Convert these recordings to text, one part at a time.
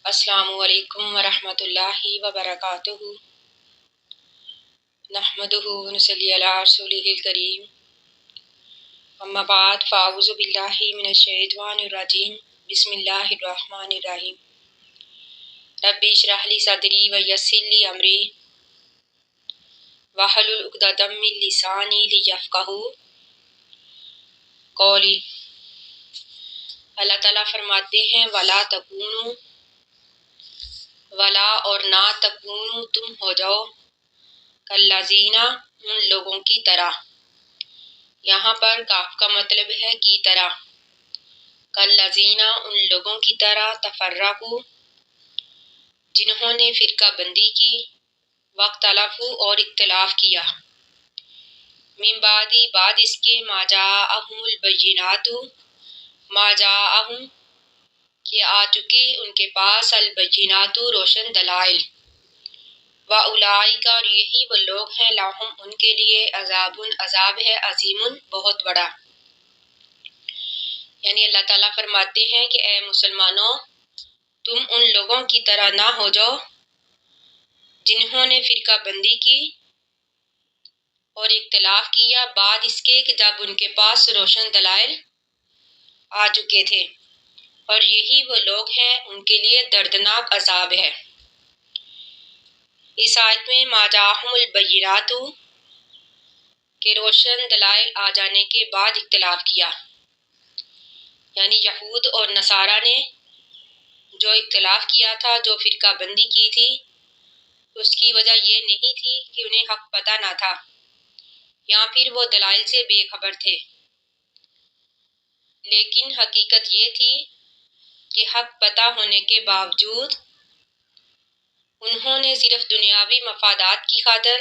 السلام علیکم ورحمۃ اللہ وبرکاتہ۔ نحمدہ ونصلی علی رسولہ الکریم، اما بعد فاعوذ باللہ من الشیطان الرجیم، بسم اللہ الرحمن الرحیم۔ رب اشرح لی صدری ویسر لی امری واحلل عقدۃ من لسانی لیفقہوا قولی۔ اللہ تعالیٰ فرماتے ہیں ولا تکونوا، ولا اور نہ تکونوا تم ہو جاؤ، کالذین ان لوگوں کی طرح۔ یہاں پر کاف کا مطلب ہے کی طرح، کالذین ان لوگوں کی طرح، تفرقوا جنہوں نے فرقہ بندی کی، واختلفوا اور اختلاف کیا، من بعد اس کے ما جاءہم البینات، ما جاءہم کہ آ چکے ان کے پاس، البینات روشن دلائل، وَأُولَئِکَ اور یہی وہ لوگ ہیں، لہم ان کے لیے عذاب عذاب ہے، عظیم بہت بڑا۔ یعنی اللہ تعالیٰ فرماتے ہیں کہ اے مسلمانوں، تم ان لوگوں کی طرح نہ ہو جاؤ جنہوں نے فرقہ بندی کی اور اختلاف کیا بعد اس کے کہ جب ان کے پاس روشن دلائل آ چکے تھے، اور یہی وہ لوگ ہیں ان کے لیے دردناک عذاب ہے۔ اس آیت میں ما جاءہم البینات کہ روشن دلائل آ جانے کے بعد اختلاف کیا، یعنی یہود اور نصارہ نے جو اختلاف کیا تھا، جو فرقہ بندی کی تھی، اس کی وجہ یہ نہیں تھی کہ انہیں حق پتہ نہ تھا یا پھر وہ دلائل سے بے خبر تھے، لیکن حقیقت یہ تھی کہ حق پتہ ہونے کے باوجود انہوں نے صرف دنیاوی مفادات کی خاطر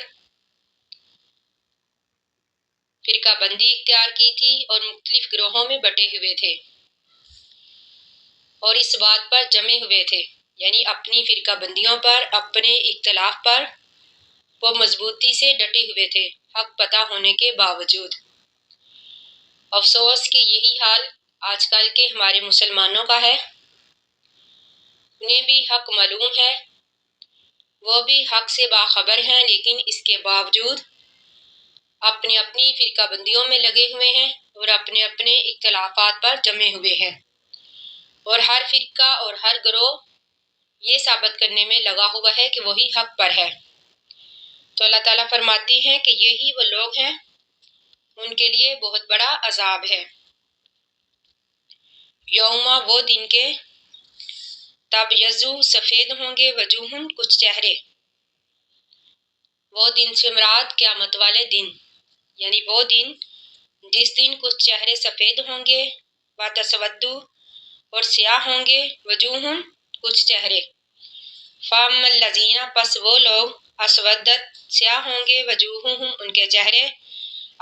فرقہ بندی اختیار کی تھی اور مختلف گروہوں میں بٹے ہوئے تھے، اور اس بات پر جمے ہوئے تھے، یعنی اپنی فرقہ بندیوں پر، اپنے اختلاف پر وہ مضبوطی سے ڈٹے ہوئے تھے حق پتہ ہونے کے باوجود۔ افسوس کہ یہی حال آج کل کے ہمارے مسلمانوں کا ہے، انہیں بھی حق معلوم ہے، وہ بھی حق سے باخبر ہیں، لیکن اس کے باوجود اپنی اپنی فرقہ بندیوں میں لگے ہوئے ہیں اور اپنے اپنے اختلافات پر جمے ہوئے ہیں، اور ہر فرقہ اور ہر گروہ یہ ثابت کرنے میں لگا ہوا ہے کہ وہی حق پر ہے۔ تو اللہ تعالیٰ فرماتے ہیں کہ یہی وہ لوگ ہیں، ان کے لیے بہت بڑا عذاب ہے۔ یوم وہ دن کے، تبیض سفید ہوں گے، وجوہ کچھ چہرے، وہ دن سے مراد قیامت والے دن، یعنی وہ دن جس دن کچھ چہرے سفید ہوں گے، وتسود اور سیاہ ہوں گے، وجوہ کچھ چہرے، فاما الذین پس وہ لوگ، اسودت سیاہ ہوں گے، وجوہہم ان کے چہرے،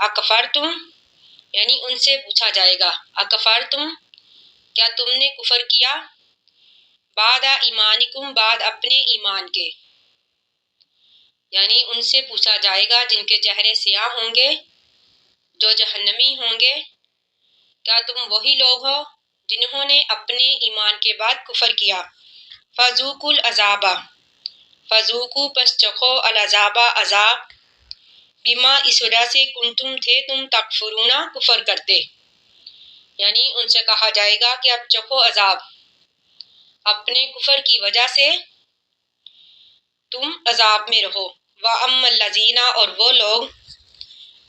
اکفرتم یعنی ان سے پوچھا جائے گا، اکفرتم کیا تم نے کفر کیا، بعد ایمانکم بعد اپنے ایمان کے، یعنی ان سے پوچھا جائے گا جن کے چہرے سیاہ ہوں گے، جو جہنمی ہوں گے، کیا تم وہی لوگ ہو جنہوں نے اپنے ایمان کے بعد کفر کیا، فذوقوا العذاب فذوقوا پس چکھو العذاب عذاب، بما اس وجہ سے کنتم تھے تم تکفرون کفر کرتے، یعنی ان سے کہا جائے گا کہ اب چکھو عذاب، اپنے کفر کی وجہ سے تم عذاب میں رہو۔ وَأَمَّا الَّذِينَ اور وہ لوگ،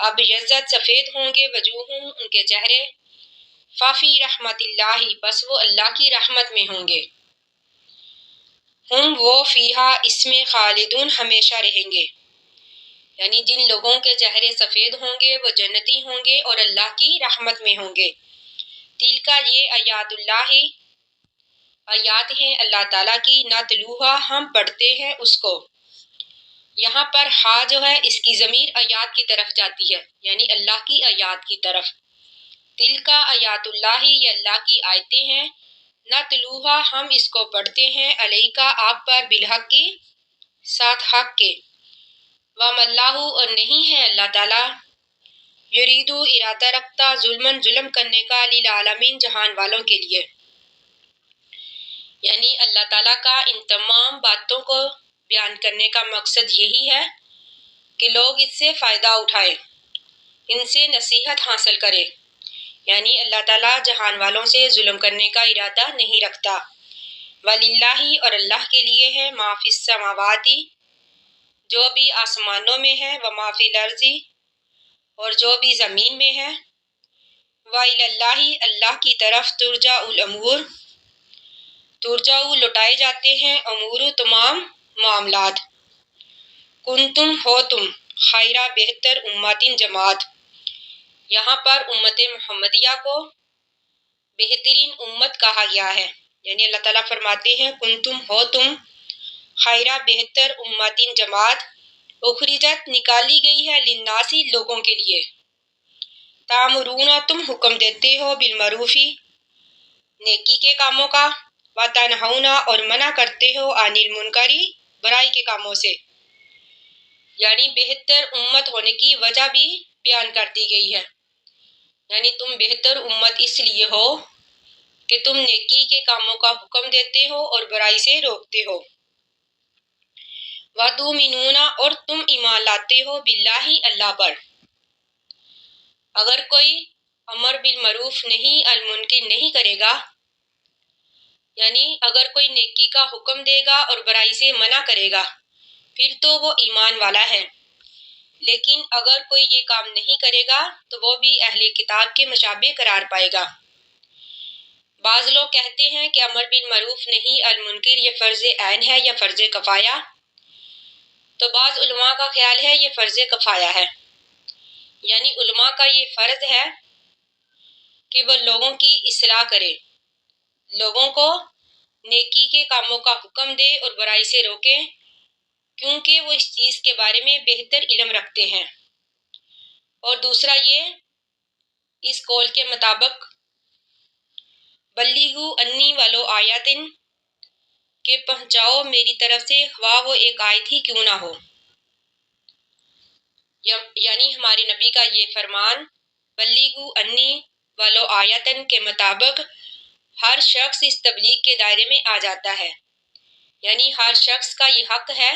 ابیضت سفید ہوں گے، وجوہہم ان کے چہرے، فَفِي رحمت اللہ بس وہ اللہ کی رحمت میں ہوں گے، ہم وہ فیہا اس میں خالدون ہمیشہ رہیں گے، یعنی جن لوگوں کے چہرے سفید ہوں گے وہ جنتی ہوں گے اور اللہ کی رحمت میں ہوں گے۔ تلکا یہ آیات اللہ آیات ہیں اللہ تعالیٰ کی، نتلوہا ہم پڑھتے ہیں اس کو، یہاں پر ہا جو ہے اس کی ضمیر آیات کی طرف جاتی ہے، یعنی اللہ کی آیات کی طرف۔ تلکا آیات اللہ یہ اللہ کی آیتیں ہیں، نتلوہا ہم اس کو پڑھتے ہیں، علیکا آپ پر، بالحق کی ساتھ حق کے، وما اللہ اور نہیں ہے اللہ تعالیٰ، یریدو ارادہ رکھتا، ظلم کرنے کا، للعالمین جہان والوں کے لیے۔ یعنی اللہ تعالیٰ کا ان تمام باتوں کو بیان کرنے کا مقصد یہی ہے کہ لوگ اس سے فائدہ اٹھائیں، ان سے نصیحت حاصل کریں۔ یعنی اللہ تعالیٰ جہان والوں سے ظلم کرنے کا ارادہ نہیں رکھتا۔ وَلِلَّهِ، اور اللہ کے لیے ہے، مَا فِی السَّمَاوَاتِ، جو بھی آسمانوں میں ہے، وَمَا فِی الْأَرْضِ، اور جو بھی زمین میں ہے، وَإِلَى اللَّهِ، اللہ کی طرف ترجع الامور، ترجع لوٹائے جاتے ہیں، امور تمام معاملات۔ کنتم، ہو تم، خیرہ بہتر، امتٍ جماعت، یہاں پر امت محمدیہ کو بہترین امت کہا گیا ہے۔ یعنی اللہ تعالیٰ فرماتے ہیں کنتم، ہو تم، خیرہ بہتر، امتٍ جماعت، اخرجت نکالی گئی ہے، للناس لوگوں کے لیے، تامرون تم حکم دیتے ہو، بالمعروف نیکی کے کاموں کا، وتنہون اور منع کرتے ہو، عن المنکر برائی کے کاموں سے۔ یعنی بہتر امت ہونے کی وجہ بھی بیان کر دی گئی ہے۔ یعنی تم بہتر امت اس لیے ہو کہ تم نیکی کے کاموں کا حکم دیتے ہو اور برائی سے روکتے ہو۔ وَتُؤْمِنُونَ، اور تم ایمان لاتے ہو، باللہ اللہ پر۔ اگر کوئی امر بالمعروف نہیں، المنکر نہیں کرے گا، یعنی اگر کوئی نیکی کا حکم دے گا اور برائی سے منع کرے گا، پھر تو وہ ایمان والا ہے۔ لیکن اگر کوئی یہ کام نہیں کرے گا تو وہ بھی اہل کتاب کے مشابہ قرار پائے گا۔ بعض لوگ کہتے ہیں کہ امر بالمعروف نہیں المنکر یہ فرض عین ہے یا فرض کفایہ، تو بعض علماء کا خیال ہے یہ فرض کفایہ ہے۔ یعنی علماء کا یہ فرض ہے کہ وہ لوگوں کی اصلاح کرے، لوگوں کو نیکی کے کاموں کا حکم دے اور برائی سے روکے، کیونکہ وہ اس چیز کے بارے میں بہتر علم رکھتے ہیں۔ اور دوسرا یہ، اس قول کے مطابق بلیغوا انی ولو آیۃ، کہ پہنچاؤ میری طرف سے خواہ وہ ایک آیت ہی کیوں نہ ہو۔ یعنی ہمارے نبی کا یہ فرمان بلیغوا انی ولو آیۃ کے مطابق ہر شخص اس تبلیغ کے دائرے میں آ جاتا ہے۔ یعنی ہر شخص کا یہ حق ہے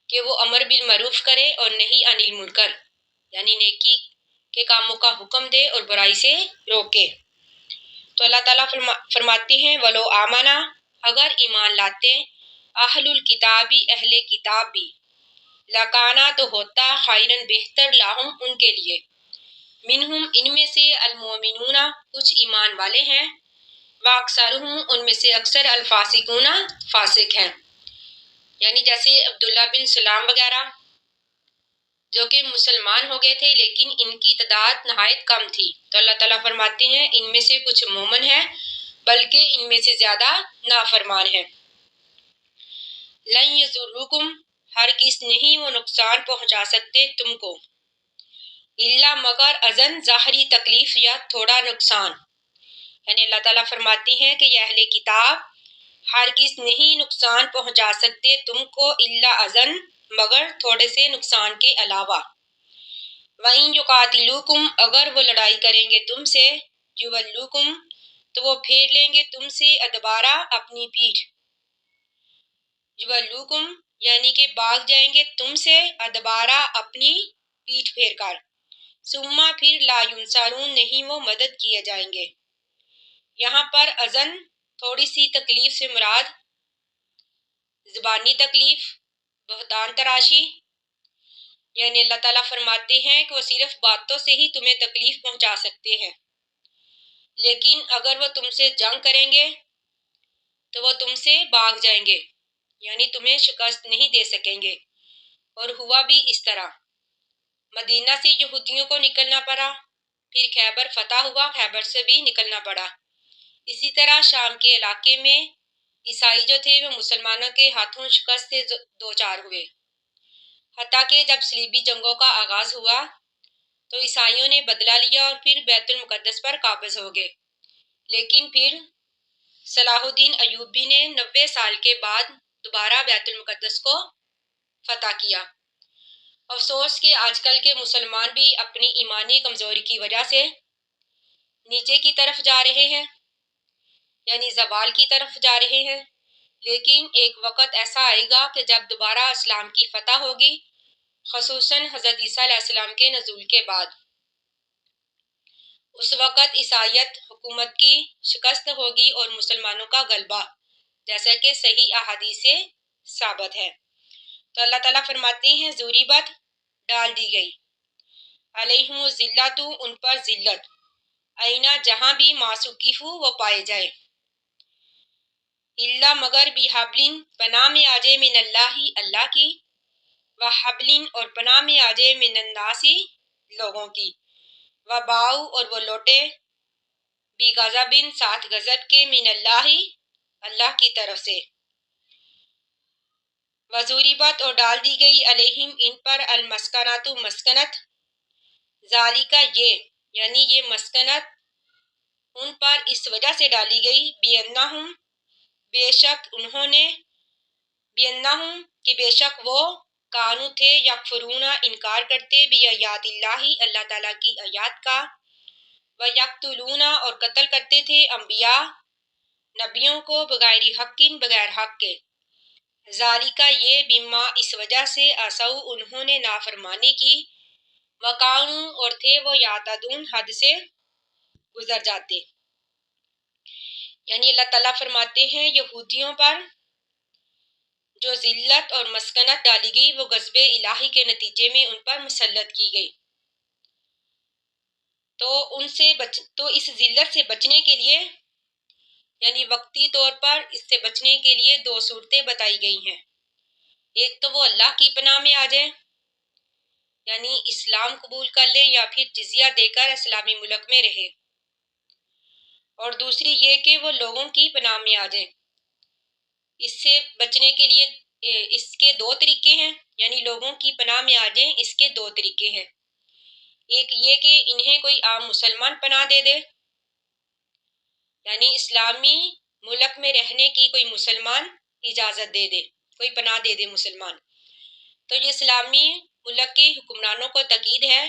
کہ وہ امر بالمعروف کرے اور نہی عن المنکر، یعنی نیکی کے کاموں کا حکم دے اور برائی سے روکے۔ تو اللہ تعالیٰ فرماتے ہیں ولو آمنا، اگر ایمان لاتے، اہل الکتابی اہل کتاب بھی، لکانا تو ہوتا، خیرن بہتر، لاہم ان کے لیے، منہم ان میں سے، المؤمنون کچھ ایمان والے ہیں، واکثرہم ان میں سے اکثر، الفاسقون فاسق ہیں۔ یعنی جیسے عبداللہ بن سلام وغیرہ جو کہ مسلمان ہو گئے تھے لیکن ان کی تعداد نہایت کم تھی، تو اللہ تعالیٰ فرماتے ہیں ان میں سے کچھ مومن ہیں بلکہ ان میں سے زیادہ نافرمان ہیں۔ لن یضرکم، ہرگز نہیں وہ نقصان پہنچا سکتے تم کو، الا مگر اذن، ظاہری تکلیف یا تھوڑا نقصان۔ یعنی اللہ تعالیٰ فرماتے ہیں کہ یہ اہل کتاب ہرگز نہیں نقصان پہنچا سکتے تم کو، الا اذن، مگر تھوڑے سے نقصان کے علاوہ۔ وَإِن يُقَاتِلُوكُمْ، اگر وہ لڑائی کریں گے تم سے، يُوَلُّوكُمْ، تو وہ پھیر لیں گے تم سے، ادبارہ اپنی پیٹھ، يُوَلُّوكُمْ یعنی کہ بھاگ جائیں گے تم سے، ادبارہ اپنی پیٹھ پھیر کر، ثم پھر، لا ينصرون نہیں وہ مدد کیے جائیں گے۔ یہاں پر اذن تھوڑی سی تکلیف سے مراد زبانی تکلیف، بہتان تراشی، یعنی اللہ تعالیٰ فرماتے ہیں کہ وہ صرف باتوں سے ہی تمہیں تکلیف پہنچا سکتے ہیں، لیکن اگر وہ تم سے جنگ کریں گے تو وہ تم سے بھاگ جائیں گے، یعنی تمہیں شکست نہیں دے سکیں گے۔ اور ہوا بھی اس طرح، مدینہ سے یہودیوں کو نکلنا پڑا، پھر خیبر فتح ہوا، خیبر سے بھی نکلنا پڑا۔ اسی طرح شام کے علاقے میں عیسائی جو تھے وہ مسلمانوں کے ہاتھوں شکست سے دوچار ہوئے، حتیٰ کہ جب صلیبی جنگوں کا آغاز ہوا تو عیسائیوں نے بدلہ لیا اور پھر بیت المقدس پر قابض ہو گئے۔ لیکن پھر صلاح الدین ایوبی نے 90 سال کے بعد دوبارہ بیت المقدس کو فتح کیا۔ افسوس کہ آج کل کے مسلمان بھی اپنی ایمانی کمزوری کی وجہ سے نیچے کی طرف جا رہے ہیں، یعنی زوال کی طرف جا رہے ہیں، لیکن ایک وقت ایسا آئے گا کہ جب دوبارہ اسلام کی فتح ہوگی، خصوصاً حضرت عیسیٰ علیہ السلام کے نزول کے بعد۔ اس وقت عیسائیت حکومت کی شکست ہوگی اور مسلمانوں کا غلبہ، جیسا کہ صحیح احادیث سے ثابت ہے۔ تو اللہ تعالیٰ فرماتے ہیں ضریبت ڈال دی گئی، علیہم الذلۃ ان پر ذلت، اینا جہاں بھی ماسوقیفو وہ پائے جائے، الا مگر بحبل پناہ میں آ جائے من اللہ اللہ کی، وحبل اور پناہ میں آ جائے من الناس لوگوں کی، وباؤ اور وہ لوٹے بغضب ساتھ غضب کے من اللہ اللہ کی طرف سے، وضربت اور ڈال دی گئی علیہم ان پر المسکنۃ مسکنت، ذالک یہ یعنی یہ مسکنت ان پر اس وجہ سے ڈالی گئی بینہم بے شک انہوں نے، بینہم کہ بے شک وہ کانو تھے یکفرون انکار کرتے بآیات اللہ اللہ تعالیٰ کی آیات کا، ویقتلون اور قتل کرتے تھے انبیاء نبیوں کو بغیر حق بغیر حق کے، ذالک یہ بما اس وجہ سے عصوا انہوں نے نافرمانی کی، وکانو اور تھے وہ یعتدون حد سے گزر جاتے۔ یعنی اللہ تعالیٰ فرماتے ہیں یہودیوں پر جو ذلت اور مسکنت ڈالی گئی وہ غضب الہی کے نتیجے میں ان پر مسلط کی گئی، تو اس ذلت سے بچنے کے لیے یعنی وقتی طور پر اس سے بچنے کے لیے دو صورتیں بتائی گئی ہیں، ایک تو وہ اللہ کی پناہ میں آ جائے یعنی اسلام قبول کر لے یا پھر جزیہ دے کر اسلامی ملک میں رہے، اور دوسری یہ کہ وہ لوگوں کی پناہ میں آ جائیں۔ اس سے بچنے کے لیے اس کے دو طریقے ہیں، یعنی لوگوں کی پناہ میں آ جائیں اس کے دو طریقے ہیں، ایک یہ کہ انہیں کوئی عام مسلمان پناہ دے دے، یعنی اسلامی ملک میں رہنے کی کوئی مسلمان اجازت دے دے، کوئی پناہ دے دے مسلمان، تو یہ اسلامی ملک کے حکمرانوں کو تاکید ہے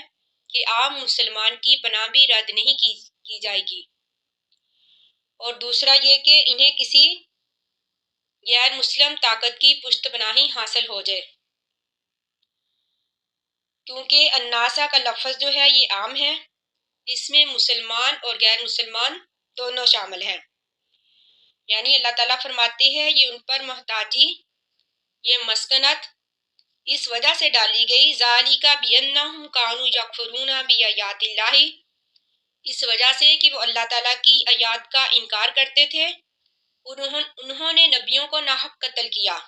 کہ عام مسلمان کی پناہ بھی رد نہیں کی جائے گی، اور دوسرا یہ کہ انہیں کسی غیر مسلم طاقت کی پشت پناہی حاصل ہو جائے، کیونکہ الناسا کا لفظ جو ہے یہ عام ہے، اس میں مسلمان اور غیر مسلمان دونوں شامل ہیں، یعنی اللہ تعالیٰ فرماتے ہیں یہ ان پر محتاجی یہ مسکنت اس وجہ سے ڈالی گئی، ذالک بانہم کانوا یکفرون بآیات اللہ، اس وجہ سے کہ وہ اللہ تعالیٰ کی آیات کا انکار کرتے تھے، انہوں نے نبیوں کو ناحق قتل کیا،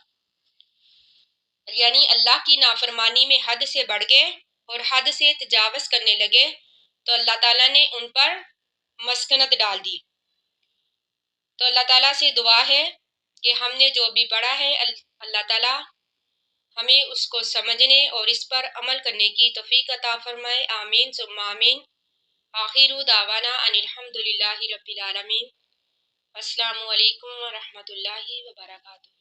یعنی اللہ کی نافرمانی میں حد سے بڑھ گئے اور حد سے تجاوز کرنے لگے، تو اللہ تعالیٰ نے ان پر مسکنت ڈال دی۔ تو اللہ تعالیٰ سے دعا ہے کہ ہم نے جو بھی پڑھا ہے اللہ تعالیٰ ہمیں اس کو سمجھنے اور اس پر عمل کرنے کی توفیق عطا فرمائے، آمین ثم آمین۔ آخر دعوانا ان الحمد للہ رب العالمین۔ السلام علیکم ورحمۃ اللہ وبرکاتہ۔